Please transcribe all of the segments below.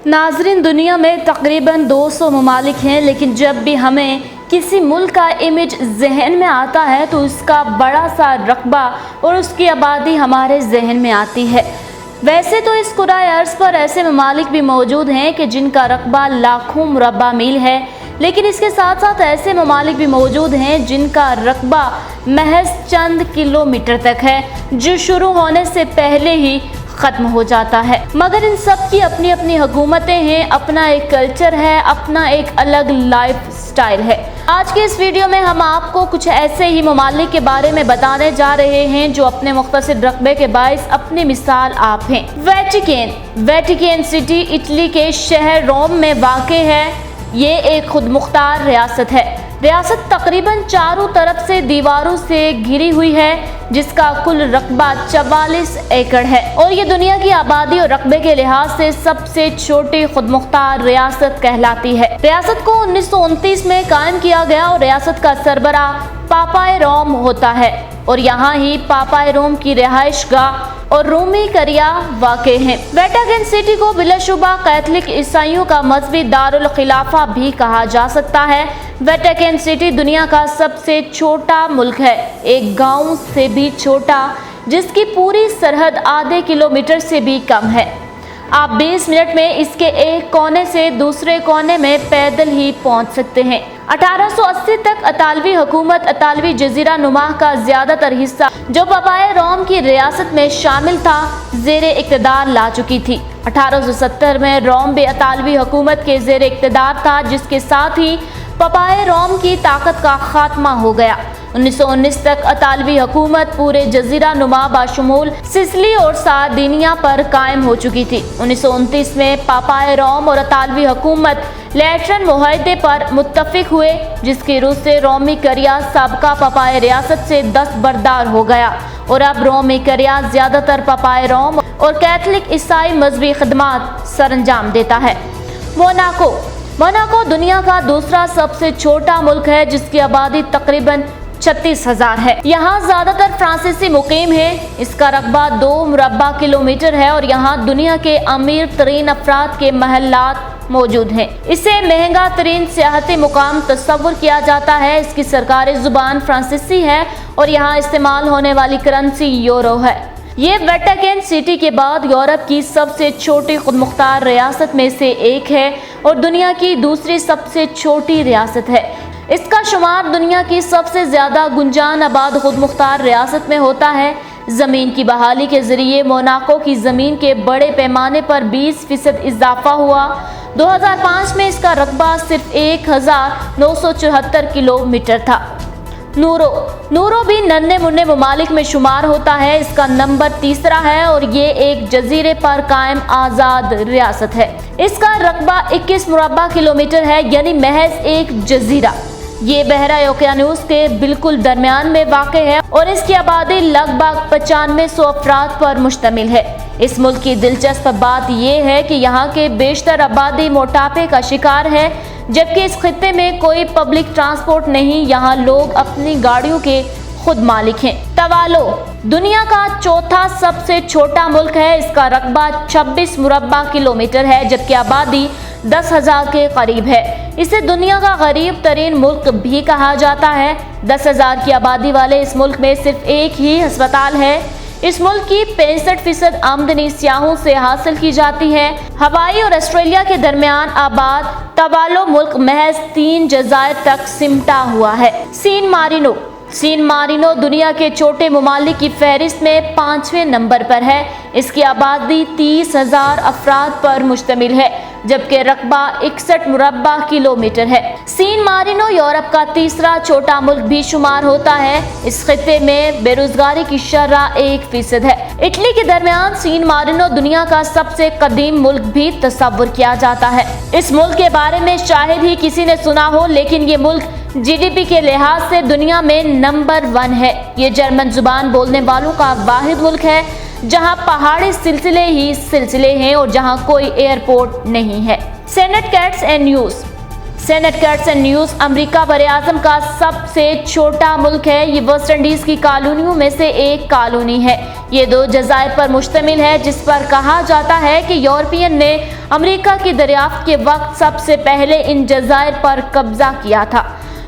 नाज़रीन, दुनिया में तकरीबन 200 ममालिक हैं, लेकिन जब भी हमें किसी मुल्क का इमेज जहन में आता है तो उसका बड़ा सा रकबा और उसकी आबादी हमारे जहन में आती है। वैसे तो इस कुराए अर्ज़ पर ऐसे ममालिक भी मौजूद हैं कि जिनका रकबा लाखों मुरब्बा मील है, लेकिन इसके साथ साथ ऐसे ममालिक भी मौजूद हैं जिनका रकबा महज चंद किलोमीटर तक है, जो शुरू होने से पहले ही ख़त्म हो जाता है। मगर इन सब की अपनी अपनी हुकूमतें हैं, अपना एक कल्चर है, अपना एक अलग लाइफ स्टाइल है। आज के इस वीडियो में हम आपको कुछ ऐसे ही ममालिक के बारे में बताने जा रहे हैं जो अपने मुख्तसर रकबे के बाइस अपनी मिसाल आप हैं। वेटिकन सिटी इटली के शहर रोम में वाक़ है। ये एक खुद मुख्तार रियासत है। रियासत तकरीबन चारों तरफ से दीवारों से घिरी हुई है, जिसका कुल रकबा 44 एकड़ है और ये दुनिया की आबादी और रकबे के लिहाज से सबसे छोटी खुद मुख्तार रियासत कहलाती है। रियासत को 1929 में कायम किया गया और रियासत का सरबराह पापाए रोम होता है और यहाँ ही पापाए रोम की रिहाइश गाह और रोमी करिया वाक़े हैं। वेटिकन सिटी को बिलाशुबा कैथोलिक ईसाइयों का मजहबी दारुल खिलाफा भी कहा जा सकता है। वेटिकन सिटी दुनिया का सबसे छोटा मुल्क है, एक गांव से भी छोटा, जिसकी पूरी सरहद आधे किलोमीटर से भी कम है। आप 20 मिनट में इसके एक कोने से दूसरे कोने में पैदल ही पहुंच सकते हैं। 1880 तक अतालवी हुकूमत अतालवी जजीरा नुमा का ज्यादातर हिस्सा, जो पापाए रोम की रियासत में शामिल था, ज़ेरे इक़्तिदार ला चुकी थी। 1870 में रोम भी अतालवी हुकूमत के ज़ेरे इक़्तिदार था, जिसके साथ ही पापाए रोम की ताकत का खात्मा हो गया। 1919 तक अतालवी हुकूमत पूरे जजीरा नुमा बाशमूल सिसिली और सार्डिनिया पर कायम हो चुकी थी। 1929 में पापाए रोम और अतालवी हुकूमत लैटरन मुआहदे पर मुत्तफिक हुए, जिसकी रूह से रोमी करिया साबका पापाए रियासत से दस्तबरदार हो गया और अब रोमी करिया ज्यादातर पापाए रोम और कैथोलिक ईसाई मजहबी खदमात सरअंजाम देता है। मोनाको दुनिया का दूसरा सबसे छोटा मुल्क है, जिसकी आबादी तकरीबन 36,000 है। यहाँ ज्यादातर फ्रांसीसी मुकीम हैं। इसका रकबा 2 मुरब्बा किलोमीटर है और यहाँ दुनिया के अमीर तरीन अफराद के महल्लात मौजूद हैं। इसे महंगा तरीन सियाहती मुकाम तस्वुर किया जाता है। इसकी सरकारी जुबान फ्रांसीसी है और यहाँ इस्तेमाल होने वाली करेंसी यूरो है। ये वेटिकन सिटी के बाद यूरोप की सबसे छोटी खुद मुख्तार रियासत में से एक है और दुनिया की दूसरी सबसे छोटी रियासत है। इसका शुमार दुनिया की सबसे ज्यादा गुंजान आबाद खुद मुख्तार रियासत में होता है। जमीन की बहाली के जरिए मोनाको की जमीन के बड़े पैमाने पर 20% इजाफा हुआ। 2005 में इसका रकबा सिर्फ 1974 किलोमीटर था। नूरो भी नन्हे मुन्ने ममालिक में शुमार होता है। इसका नंबर 3 है और ये एक जजीरे पर कायम आज़ाद रियासत है। इसका रकबा 21 मुरब्बा किलोमीटर है, यानी महज एक जजीरा। ये बहरा ओकियानूस के बिल्कुल दरमियान में वाक़ है और इसकी आबादी लगभग 9500 अफराद पर मुश्तमिल है। इस मुल्क की दिलचस्प बात यह है कि यहाँ के बेशतर आबादी मोटापे का शिकार है, जबकि इस खित्ते में कोई पब्लिक ट्रांसपोर्ट नहीं। यहाँ लोग अपनी गाड़ियों के खुद मालिक हैं। टवालो दुनिया का चौथा सबसे छोटा मुल्क है। इसका रकबा 26 मुरब्बा किलोमीटर है, जबकि आबादी 10,000 के करीब है। इसे दुनिया का गरीब तरीन मुल्क भी कहा जाता है। 10,000 की आबादी वाले इस मुल्क में सिर्फ एक ही अस्पताल है। इस मुल्क की 65% आमदनी सियाहों से हासिल की जाती है। हवाई और ऑस्ट्रेलिया के दरमियान आबाद टवालो मुल्क महज 3 जज़ायर तक सिमटा हुआ है। सैन मारिनो दुनिया के छोटे ममालिक की फहरिस्त में 5वें नंबर पर है। इसकी आबादी 30,000 अफराद पर मुश्तमिल है, जबकि रकबा 61 मुरब्बा किलोमीटर है। सैन मारिनो यूरोप का तीसरा छोटा मुल्क भी शुमार होता है। इस खित्ते में बेरोजगारी की शरह 1% है। इटली के दरमियान सैन मारिनो दुनिया का सबसे कदीम मुल्क भी तस्वुर किया जाता है। इस मुल्क के बारे में शायद ही किसी ने सुना हो, लेकिन ये मुल्क GDP के लिहाज से दुनिया में नंबर 1 है। ये जर्मन जुबान बोलने वालों का वाहिद मुल्क है, जहां पहाड़ी सिलसिले ही सिलसिले हैं और जहां कोई एयरपोर्ट नहीं है। Saint Kitts and Nevis America बरे-आज़म का सबसे छोटा मुल्क है। ये वेस्ट इंडीज की कॉलोनियों में से एक कॉलोनी है। ये 2 जज़ायर पर मुश्तमिल है, जिस पर कहा जाता है कि यूरोपियन ने امریکہ کی دریافت کے وقت سب سے پہلے ان جزائر پر قبضہ کیا تھا۔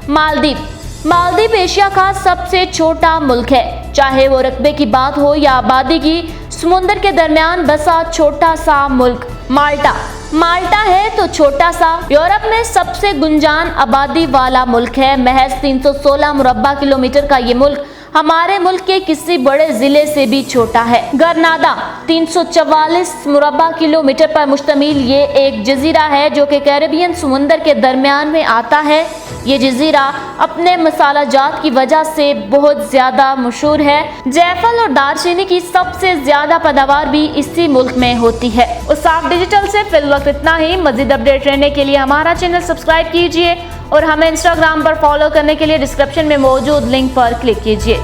مالدیپ ایشیا کا سب سے چھوٹا ملک ہے، چاہے وہ رقبے کی بات ہو یا آبادی کی۔ سمندر کے درمیان بسا چھوٹا سا ملک مالٹا ہے تو چھوٹا سا، یورپ میں سب سے گنجان آبادی والا ملک ہے۔ محض 316 مربع کلومیٹر کا یہ ملک ہمارے ملک کے کسی بڑے ضلع سے بھی چھوٹا ہے۔ گرنادا 344 مربع کلومیٹر پر مشتمل یہ ایک جزیرہ ہے جو کہ کیریبین سمندر کے درمیان میں آتا ہے۔ یہ جزیرہ اپنے مسالہ جات کی وجہ سے بہت زیادہ مشہور ہے۔ جیفل اور دارچینی کی سب سے زیادہ پیداوار بھی اسی ملک میں ہوتی ہے۔ اصاف ڈیجیٹل سے فی الوقت اتنا ہی۔ مزید اپڈیٹ رہنے کے لیے ہمارا چینل سبسکرائب کیجیے اور ہمیں انسٹاگرام پر فالو کرنے کے لیے ڈسکرپشن میں موجود لنک پر کلک کیجیے۔